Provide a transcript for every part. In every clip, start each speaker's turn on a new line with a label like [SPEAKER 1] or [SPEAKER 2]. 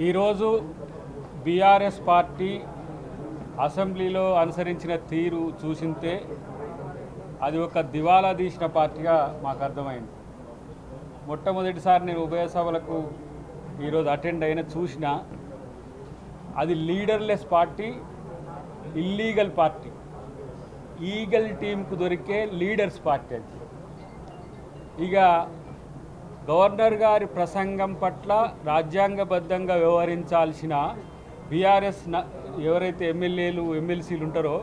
[SPEAKER 1] ఈరోజు BRS party అసెంబ్లీలో అనుసరించిన తీరు చూసింతే అది ఒక దివాలా తీసిన పార్టీగా మాకు అర్థమైంది. మొట్టమొదటిసారి నేను ఉభయ సభలకు ఈరోజు అటెండ్ అయిన చూసిన అది leaderless party, illegal party, eagle టీంకు దొరికే లీడర్స్ పార్టీ. అది ఇక గవర్నర్ గారి ప్రసంగం పట్ల రాజ్యాంగబద్ధంగా వ్యవహరించాల్సిన బీఆర్ఎస్ ఎవరైతే ఎమ్మెల్యేలు ఎమ్మెల్సీలు ఉంటారో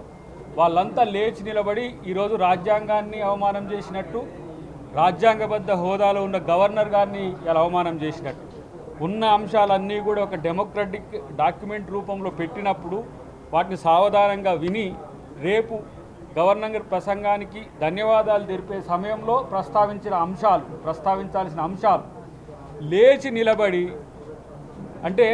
[SPEAKER 1] వాళ్ళంతా లేచి నిలబడి ఈరోజు రాజ్యాంగాన్ని అవమానం చేసినట్టు, రాజ్యాంగబద్ధ హోదాలో ఉన్న గవర్నర్ గారిని ఇలా అవమానం చేసినట్టు, ఉన్న అంశాలన్నీ కూడా ఒక డెమోక్రటిక్ డాక్యుమెంట్ రూపంలో పెట్టినప్పుడు వాటిని సావధానంగా విని రేపు గవర్నర్ ప్రసంగానికి ధన్యవాదాలు తెలిపే సమయంలో ప్రస్తావించాల్సిన అంశాలు లేచి నిలబడి, అంటే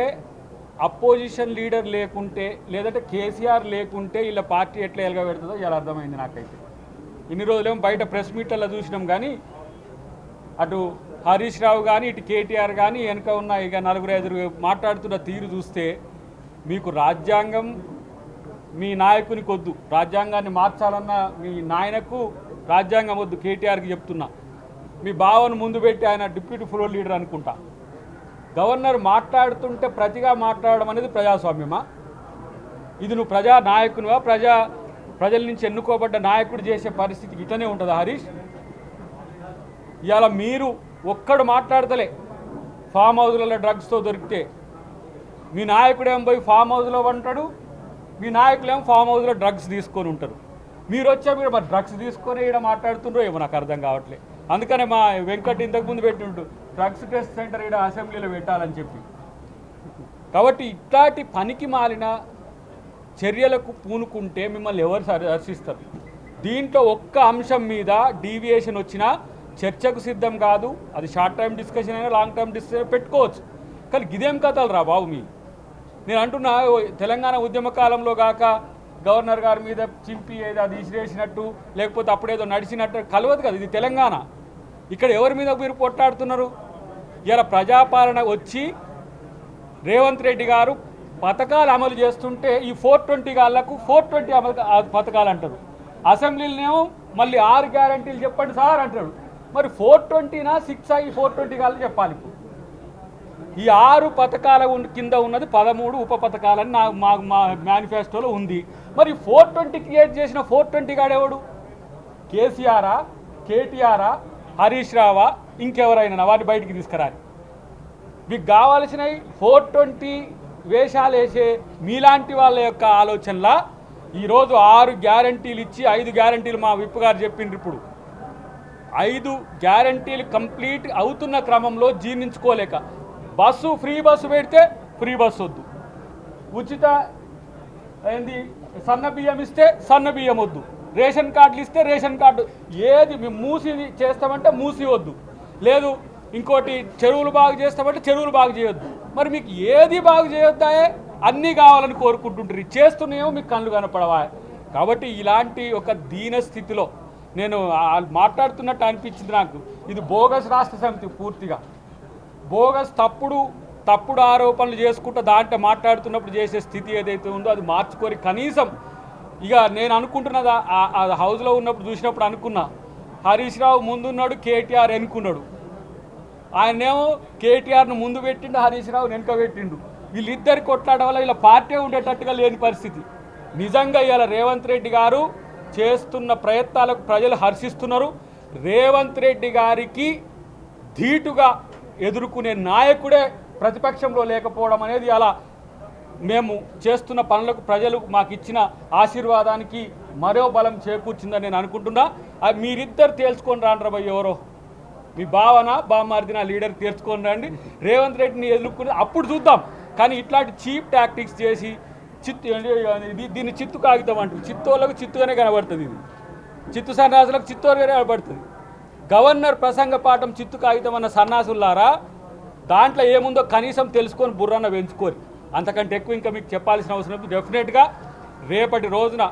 [SPEAKER 1] అపోజిషన్ లీడర్ లేకుంటే లేదంటే కేసీఆర్ లేకుంటే ఇలా పార్టీ ఎట్లా ఎలగబెడుతుందో ఇలా అర్థమైంది నాకైతే. ఇన్ని రోజులేమో బయట ప్రెస్ మీట్లలో చూసినాం, కానీ అటు హరీష్ రావు కానీ ఇటు కేటీఆర్ కానీ వెనుక ఉన్న ఇక నలుగురు ఐదుగురు మాట్లాడుతున్న తీరు చూస్తే మీకు రాజ్యాంగం మీ నాయకునికి వద్దు, రాజ్యాంగాన్ని మార్చాలన్న మీ నాయనకు రాజ్యాంగం వద్దు. కేటీఆర్కి చెప్తున్నా, మీ బావను ముందు పెట్టి ఆయన డిప్యూటీ ఫ్లోర్ లీడర్ అనుకుంటా. గవర్నర్ మాట్లాడుతుంటే ప్రతిగా మాట్లాడడం అనేది ప్రజాస్వామ్యమా? ఇది నువ్వు ప్రజా నాయకునివా? ప్రజల నుంచి ఎన్నుకోబడ్డ నాయకుడు చేసే పరిస్థితికి ఇట్లనే ఉంటుందా హరీష్? ఇవాళ మీరు ఒక్కడు మాట్లాడతలే. ఫామ్ హౌస్లలో డ్రగ్స్తో దొరికితే మీ నాయకుడేం పోయి ఫామ్ హౌస్లో ఉంటాడు, మీ నాయకులేమో ఫామ్ హౌస్లో డ్రగ్స్ తీసుకొని ఉంటారు. మీరు మరి డ్రగ్స్ తీసుకొని ఇక్కడ మాట్లాడుతుండ్రో ఏమో నాకు అర్థం కావట్లేదు. అందుకనే మా వెంకట్ ఇంతకుముందు పెట్టిండు డ్రగ్స్ టెస్ట్ సెంటర్ ఇక్కడ అసెంబ్లీలో పెట్టాలని చెప్పి. కాబట్టి ఇట్లాంటి పనికి మాలిన చర్యలకు పూనుకుంటే మిమ్మల్ని ఎవరు హర్షిస్తారు? దీంట్లో ఒక్క అంశం మీద డీవియేషన్ వచ్చినా చర్చకు సిద్ధం కాదు. అది షార్ట్ టైం డిస్కషన్ అయినా లాంగ్ టైం డిస్కషన్ పెట్టుకోవచ్చు. కానీ ఇదేం కథలు రా బాబు మీ? నేను అంటున్నా, తెలంగాణ ఉద్యమ కాలంలో కాక గవర్నర్ గారి మీద చింపి ఏదో అది ఇసిరేసినట్టు లేకపోతే అప్పుడేదో నడిచినట్టు కలవదు కదా. ఇది తెలంగాణ. ఇక్కడ ఎవరి మీద మీరు పొట్టాడుతున్నారు? ఇలా ప్రజాపాలన వచ్చి రేవంత్ రెడ్డి గారు పథకాలు అమలు చేస్తుంటే ఈ 420 గాళ్లకు 420 అమలు పథకాలు అంటారు. అసెంబ్లీలోనేమో మళ్ళీ 6 గ్యారంటీలు చెప్పండి సార్ అంటాడు. మరి 420నా 6 ఈ 420 గాళ్ళు చెప్పాలి. ఈ 6 పథకాల కింద ఉన్నది 13 ఉప పథకాలని మా మేనిఫెస్టోలో ఉంది. మరి 420 క్రియేట్ చేసిన 420 గాడెవడు? కేసీఆరా, కేటీఆరా, హరీష్ రావా, ఇంకెవరైనా? వాటిని బయటికి తీసుకురాలి. మీకు కావాల్సినవి 420 వేషాలు వేసే మీలాంటి వాళ్ళ యొక్క ఆలోచనలా ఈరోజు 6 గ్యారంటీలు ఇచ్చి 5 గ్యారంటీలు మా విప్ గారు చెప్పిండ్రు. ఇప్పుడు 5 గ్యారంటీలు కంప్లీట్ అవుతున్న క్రమంలో జీర్ణించుకోలేక ఫ్రీ బస్సు పెడితే ఫ్రీ బస్సు వద్దు, ఉచిత ఏంది సన్న బియ్యం ఇస్తే సన్న బియ్యం వద్దు, రేషన్ కార్డులు ఇస్తే రేషన్ కార్డు ఏది మూసి చేస్తామంటే మూసి వద్దు, లేదు ఇంకోటి చెరువులు బాగు చేస్తామంటే చెరువులు బాగు చేయొద్దు. మరి మీకు ఏది బాగు చేయొద్దాయే? అన్నీ కావాలని కోరుకుంటుంటారు. చేస్తున్నాయేమో మీకు కళ్ళు కనపడవా? కాబట్టి ఇలాంటి ఒక దీన స్థితిలో నేను మాట్లాడుతున్నట్టు అనిపించింది నాకు. ఇది బోగస్ రాష్ట్ర సమితి, పూర్తిగా బోగస్ తప్పుడు ఆరోపణలు చేసుకుంటూ దాంట్లో మాట్లాడుతున్నప్పుడు చేసే స్థితి ఏదైతే ఉందో అది మార్చుకొని కనీసం ఇక నేను అనుకుంటున్నది హౌస్లో ఉన్నప్పుడు చూసినప్పుడు అనుకున్నా, హరీష్ రావు ముందున్నాడు, కేటీఆర్ వెనుకున్నాడు. ఆయనేమో కేటీఆర్ను ముందు పెట్టిండు, హరీష్ రావు వెనుక పెట్టిండు. వీళ్ళిద్దరి కొట్లాడడం వల్ల ఇలా పార్టీ ఉండేటట్టుగా లేని పరిస్థితి. నిజంగా ఇలా రేవంత్ రెడ్డి గారు చేస్తున్న ప్రయత్నాలకు ప్రజలు హర్షిస్తున్నారు. రేవంత్ రెడ్డి గారికి ధీటుగా ఎదుర్కొనే నాయకుడే ప్రతిపక్షంలో లేకపోవడం అనేది అలా మేము చేస్తున్న పనులకు ప్రజలు మాకు ఇచ్చిన ఆశీర్వాదానికి మరో బలం చేకూర్చిందని నేను అనుకుంటున్నా. మీరిద్దరు తేల్చుకొని రాండ్రా భయ్, ఎవరో మీ బామ్మర్ది నా లీడర్ తేల్చుకొని రండి. రేవంత్ రెడ్డిని ఎదుర్కొని అప్పుడు చూద్దాం. కానీ ఇట్లాంటి చీప్ టాక్టిక్స్ చేసి దీన్ని చిత్తు కాగితం అంటారు. చిత్తోళ్ళకు చిత్తుగానే కనబడుతుంది. ఇది చిత్తు సన్నాసులకు చిత్తోరుగానే కనబడుతుంది. గవర్నర్ ప్రసంగ పాఠం చిత్తు కాగితం అన్న సన్నాసులారా, దాంట్లో ఏముందో కనీసం తెలుసుకొని బుర్రన్న పెంచుకోరు. అంతకంటే ఎక్కువ ఇంకా మీకు చెప్పాల్సిన అవసరం లేదు. డెఫినెట్గా రేపటి రోజున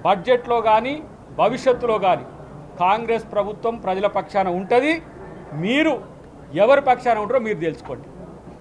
[SPEAKER 1] బడ్జెట్లో కానీ భవిష్యత్తులో కానీ కాంగ్రెస్ ప్రభుత్వం ప్రజల పక్షాన ఉంటుంది. మీరు ఎవరి పక్షాన ఉంటారో మీరు తెలుసుకోండి.